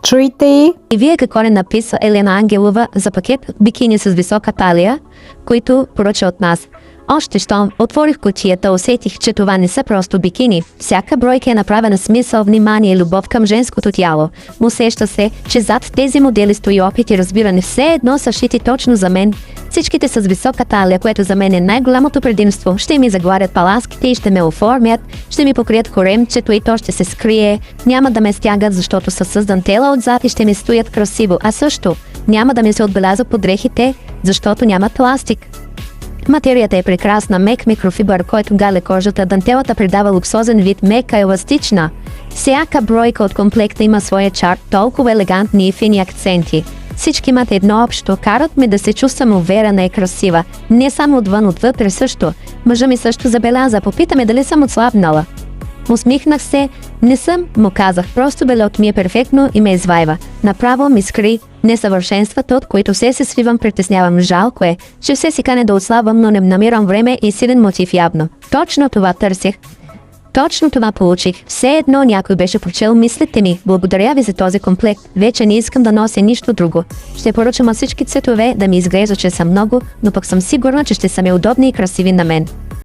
Чуйте! И вие какво не написа Елена Ангелова за пакет бикини с висока талия, които поръча от нас? Още щом отворих кутията, усетих, че това не са просто бикини. Всяка бройка е направена с мисъл, внимание и любов към женското тяло. Усеща се, че зад тези модели стои опит и разбиране, все едно са шити точно за мен. Всичките с висока талия, което за мен е най-голямото предимство. Ще ми загладят паласките и ще ме оформят, ще ми покрият коремчето и то ще се скрие. Няма да ме стягат, защото са с дантела отзад и ще ми стоят красиво. А също няма да ми се отбеляза под дрехите, защото нямат пластик. Материята е прекрасна, мек микрофибър, който галя кожата, дантелата придава луксозен вид, мека, еластична. Всяка бройка от комплекта има своя чар, толкова елегантни и фини акценти. Всички имат едно общо, карат ме да се чувствам уверена и красива. Не само отвън, отвътре също. Мъжа ми също забеляза, попитаме дали съм отслабнала. Усмихнах се, не съм, му казах, просто белето ми е перфектно и ме извайва. Направо ми скри несъвършенствата, от които се свивам, притеснявам. Жалко е, че все си кане да отслабвам, но не намирам време и силен мотив явно. Точно това търсех. Точно това получих. Все едно някой беше прочел мислите ми. Благодаря ви за този комплект. Вече не искам да нося нищо друго. Ще поръчам всички цветове да ми изглежда, че са много, но пък съм сигурна, че ще са ми удобни и красиви на мен.